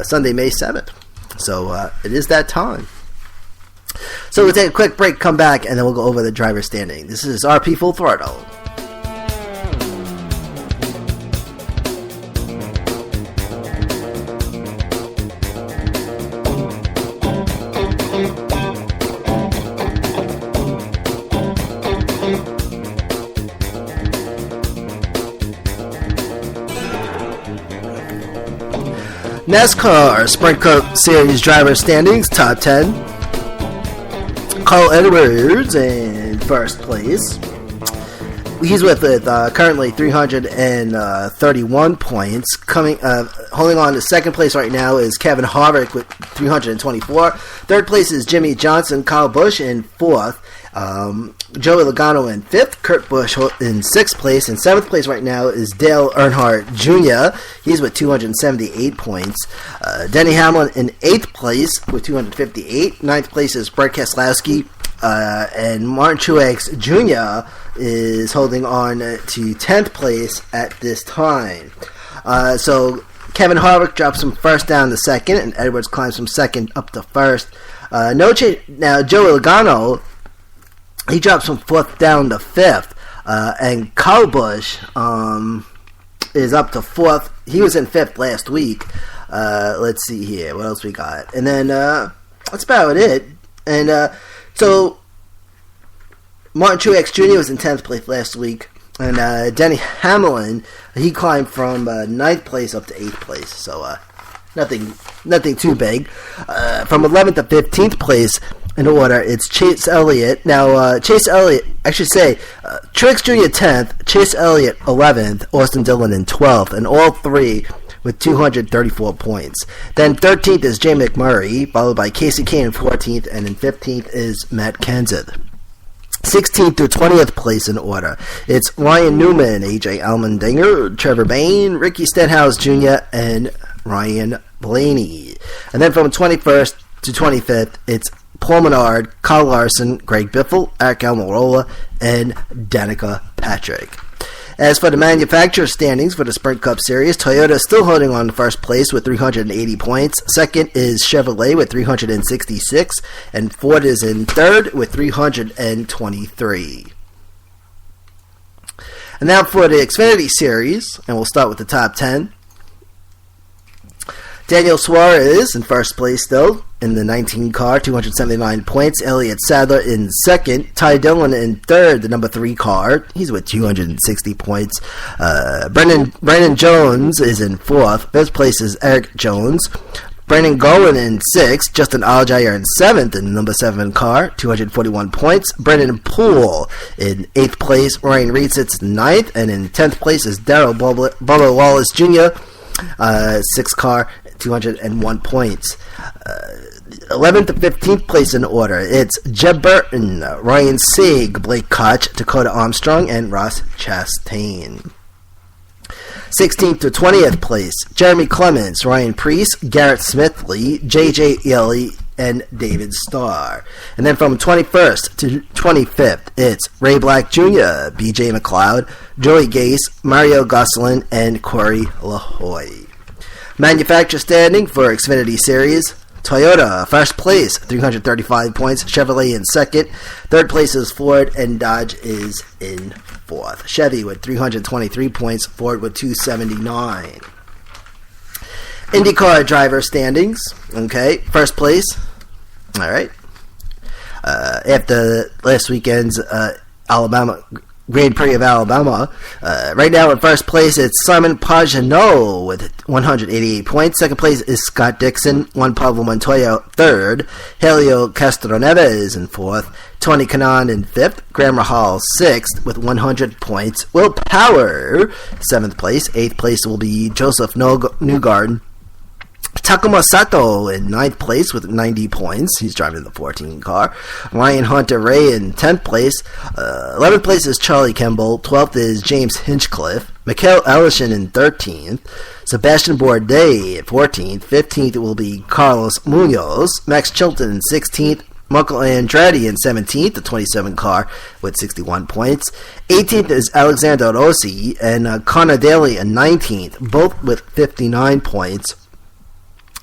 Sunday, May 7th. So it is that time. So we'll take a quick break, come back, and then we'll go over the driver standing. This is RP Full Throttle. NASCAR Sprint Cup Series driver standings, top 10. Carl Edwards in first place. He's with currently 331 points. Holding on to second place right now is Kevin Harvick with 324. Third place is Jimmy Johnson. Kyle Busch in fourth. Joey Logano in fifth. Kurt Busch in sixth place. In seventh place right now is Dale Earnhardt Jr. He's with 278 points. Denny Hamlin in eighth place with 258. Ninth place is Brett Keselowski. And Martin Truex Jr. is holding on to 10th place at this time. So Kevin Harvick drops from first down to second, and Edwards climbs from second up to first. No change. Now, Joey Logano, he drops from fourth down to fifth, and Kyle Busch is up to fourth. He was in fifth last week. Let's see here. What else we got? And then that's about it. And so Martin Truex Jr. was in 10th place last week. And Denny Hamlin, he climbed from 9th place up to 8th place. So nothing too big. From 11th to 15th place in order, it's Chase Elliott. Now, Chase Elliott, I should say, Truex Jr. 10th, Chase Elliott 11th, Austin Dillon in 12th, and all three with 234 points. Then 13th is Jay McMurray, followed by Casey Kane in 14th, and in 15th is Matt Kenseth. 16th through 20th place in order, it's Ryan Newman, AJ Allmendinger, Trevor Bayne, Ricky Stenhouse Jr., and Ryan Blaney. And then from 21st to 25th, it's Paul Menard, Kyle Larson, Greg Biffle, Eric Almirola, and Danica Patrick. As for the manufacturer standings for the Sprint Cup Series, Toyota is still holding on to first place with 380 points. Second is Chevrolet with 366, and Ford is in third with 323. And now for the Xfinity Series, and we'll start with the top 10. Daniel Suarez in first place still in the 19 car, 279 points. Elliott Sadler in second. Ty Dillon in third, the number 3 car. He's with 260 points. Brandon Jones is in fourth. Fifth place is Eric Jones. Brandon Gowen in sixth. Justin Allgaier in seventh in the number 7 car, 241 points. Brendan Poole in eighth place. Ryan Reed sits in ninth. And in 10th place is Darrell Bubba Wallace Jr., 6th car, 201 points. 11th to 15th place in order, it's Jeb Burton, Ryan Sieg, Blake Koch, Dakota Armstrong, and Ross Chastain. 16th to 20th place, Jeremy Clements, Ryan Preece, Garrett Smithley, J.J. Ely, and David Starr. And then from 21st to 25th, it's Ray Black Jr., B.J. McLeod, Joey Gase, Mario Gosselin, and Corey LaHoy. Manufacturer standing for Xfinity Series, Toyota, first place, 335 points. Chevrolet in second. Third place is Ford, and Dodge is in fourth. Chevy with 323 points. Ford with 279. IndyCar driver standings. Okay, first place. All right. After last weekend's Alabama Grand Prix of Alabama. Right now in first place, it's Simon Pagenaud with 188 points. Second place is Scott Dixon. Juan Pablo Montoya third. Helio Castroneves in fourth. Tony Kanaan in fifth. Graham Rahal sixth with 100 points. Will Power, seventh place. Eighth place will be Joseph Newgarden. Takuma Sato in 9th place with 90 points. He's driving the 14 car. Ryan Hunter-Reay in 10th place. 11th place is Charlie Kimball. 12th is James Hinchcliffe. Mikael Ellison in 13th. Sebastian Bourdais at 14th. 15th will be Carlos Munoz. Max Chilton in 16th. Michael Andretti in 17th, the 27 car with 61 points. 18th is Alexander Rossi and Connor Daly in 19th, both with 59 points.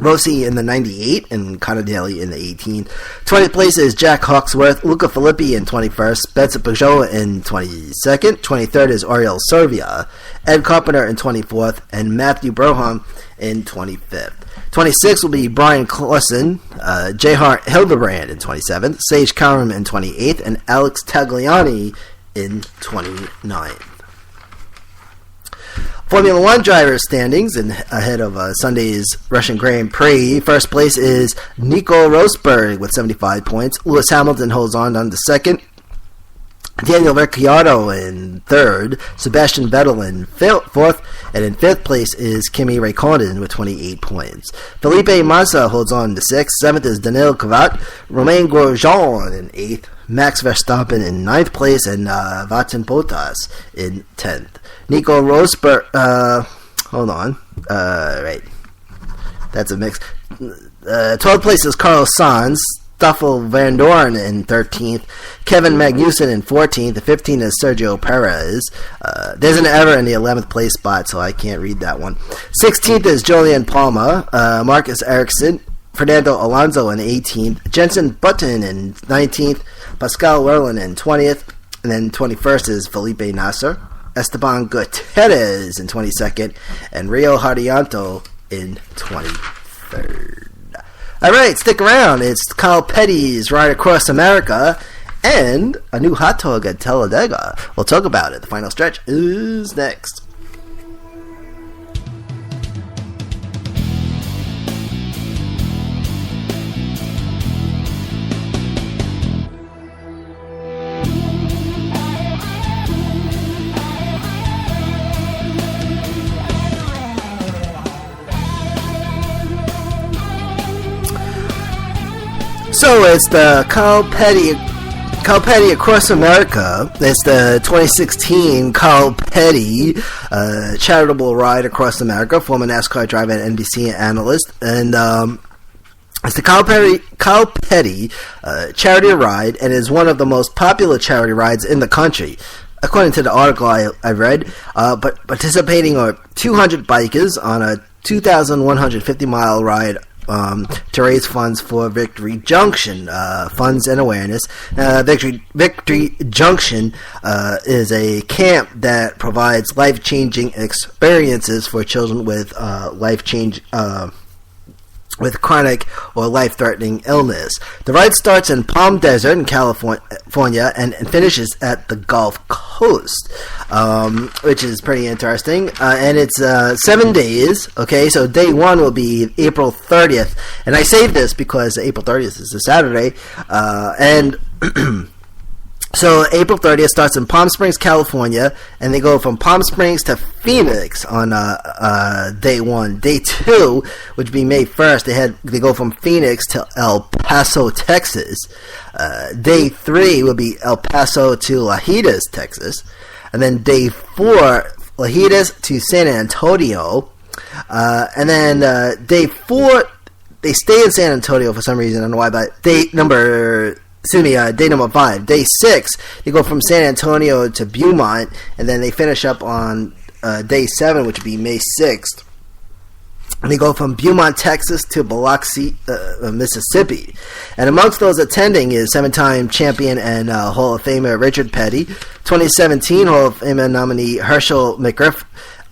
Rossi in the 98 and Cannondale in the 18. 20th place is Jack Hawksworth, Luca Filippi in 21st, Benson Peugeot in 22nd. 23rd is Oriol Servia, Ed Carpenter in 24th, and Matthew Broham in 25th. 26th will be Brian Clausen, Jehar Hildebrand in 27th, Sage Karam in 28th, and Alex Tagliani in 29th. Formula One driver standings and ahead of Sunday's Russian Grand Prix. First place is Nico Rosberg with 75 points. Lewis Hamilton holds on to second. Daniel Ricciardo in third. Sebastian Vettel in fourth. And in fifth place is Kimi Räikkönen with 28 points. Felipe Massa holds on to sixth. Seventh is Daniil Kvyat. Romain Grosjean in eighth. Max Verstappen in ninth place. And Valtteri Bottas in 10th. Nico Rosberg, hold on, right, that's a mix. 12th place is Carlos Sainz, Stoffel Van Dorn in 13th, Kevin Magnussen in 14th, 15th is Sergio Perez. There's an error in the 11th place spot, so I can't read that one. 16th is Julian Palma, Marcus Ericsson, Fernando Alonso in 18th, Jenson Button in 19th, Pascal Wehrlein in 20th, and then 21st is Felipe Nasser. Esteban Gutierrez in 22nd, and Rio Hardianto in 23rd. Alright, stick around. It's Kyle Petty's Ride Across America and a new hot dog at Talladega. We'll talk about it. The final stretch is next. So it's the Kyle Petty Across America. It's the 2016 Kyle Petty charitable ride across America. Former NASCAR driver and NBC analyst, and it's the Kyle Petty charity ride, and is one of the most popular charity rides in the country, according to the article I read. But participating are 200 bikers on a 2,150-mile ride to raise funds for Victory Junction, funds and awareness. Victory Junction is a camp that provides life-changing experiences for children with with chronic or life-threatening illness. The ride starts in Palm Desert in California and finishes at the Gulf Coast, which is pretty interesting. And it's 7 days, okay? So day one will be April 30th. And I say this because April 30th is a Saturday. And so April 30th starts in Palm Springs, California, and they go from Palm Springs to Phoenix on day one. Day two, which would be May 1st, they go from Phoenix to El Paso, Texas. Day three will be El Paso to Lajitas, Texas. And then day four, Lajitas to San Antonio. And then day four, they stay in San Antonio for some reason. I don't know why, but day number 5. Day 6, they go from San Antonio to Beaumont, and then they finish up on day 7, which would be May 6th. And they go from Beaumont, Texas to Biloxi, Mississippi. And amongst those attending is 7-time champion and Hall of Famer Richard Petty, 2017 Hall of Famer nominee Herschel McGriff,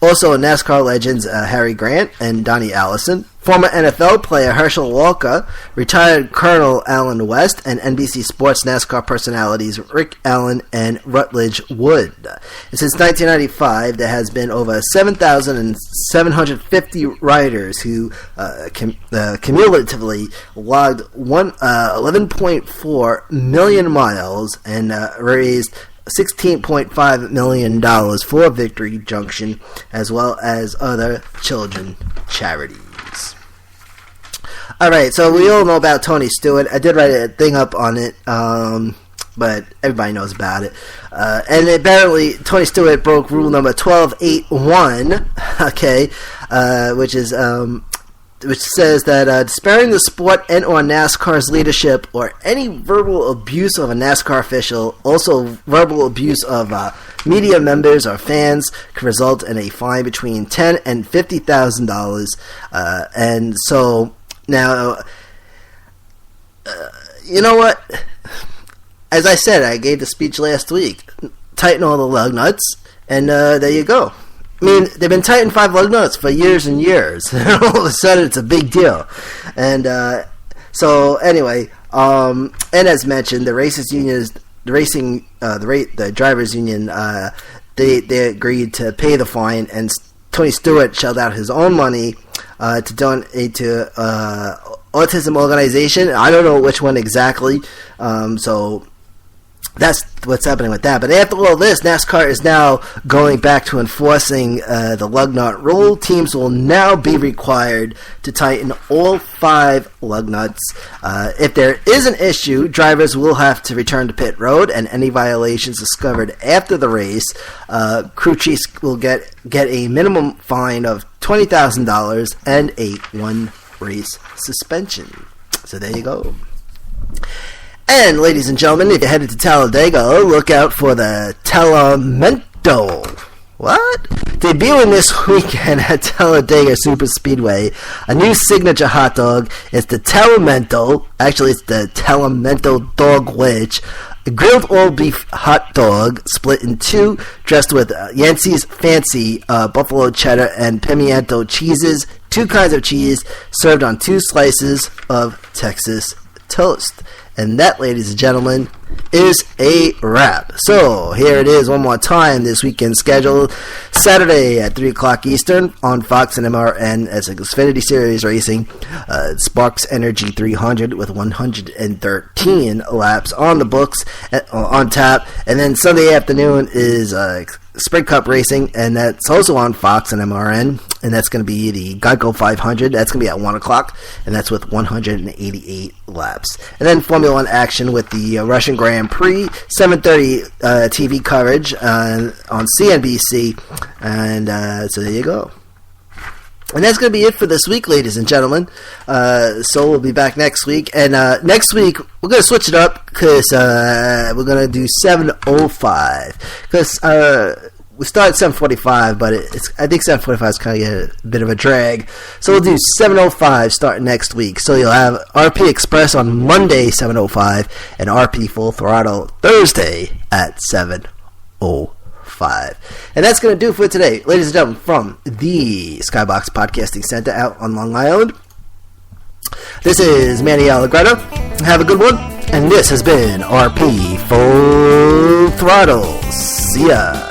also NASCAR legends Harry Grant and Donnie Allison, former NFL player Herschel Walker, retired Colonel Alan West, and NBC Sports NASCAR personalities Rick Allen and Rutledge Wood. And since 1995, there has been over 7,750 riders who cumulatively logged 11.4 million miles and raised $16.5 million for Victory Junction, as well as other children charities. Alright, so we all know about Tony Stewart. I did write a thing up on it, but everybody knows about it. And apparently, Tony Stewart broke rule number 12.8.1, okay, which is which says that despairing the sport and or NASCAR's leadership or any verbal abuse of a NASCAR official, also verbal abuse of media members or fans, could result in a fine between $10,000 and $50,000. And so now, you know what? As I said, I gave the speech last week. Tighten all the lug nuts, and there you go. I mean, they've been tightening 5 lug nuts for years and years. And all of a sudden, it's a big deal. And so, anyway, and as mentioned, the drivers' union, they agreed to pay the fine, and Tony Stewart shelled out his own money to donate to autism organization. I don't know which one exactly. So that's what's happening with that. But after all this, NASCAR is now going back to enforcing the lug nut rule. Teams will now be required to tighten all 5 lug nuts. If there is an issue, drivers will have to return to pit road, and any violations discovered after the race, crew chiefs will get a minimum fine of $20,000 and a 1-race suspension. So there you go. And, ladies and gentlemen, if you're headed to Talladega, look out for the Telemento. What? Debuting this weekend at Talladega Superspeedway, a new signature hot dog is the Telemento. Actually, it's the Telemento Dog Wedge. A grilled all-beef hot dog split in 2, dressed with Yancey's Fancy buffalo cheddar and pimiento cheeses, 2 kinds of cheese, served on 2 slices of Texas toast. And that, ladies and gentlemen, is a wrap. So, here it is one more time, this weekend schedule. Saturday at 3 o'clock Eastern on Fox and MRN as Xfinity Series Racing. Sparks Energy 300 with 113 laps on the books, on tap. And then Sunday afternoon is Sprint Cup Racing, and that's also on Fox and MRN. And that's going to be the Geico 500. That's going to be at 1 o'clock, and that's with 188 laps. And then Formula 1 action with the Russian Grand Prix, 7:30 TV coverage on CNBC. And so there you go. And that's going to be it for this week, ladies and gentlemen. So we'll be back next week. And next week, we're going to switch it up because we're going to do 7:05. Because we started 7:45, but I think 7:45 is kind of a bit of a drag. So we'll do 7:05 starting next week. So you'll have RP Express on Monday, 7:05, and RP Full Throttle Thursday at 7:05. And that's going to do it for today, ladies and gentlemen, from the Skybox Podcasting Center out on Long Island. This is Manny Allegretto. Have a good one. And this has been RP Full Throttle. See ya.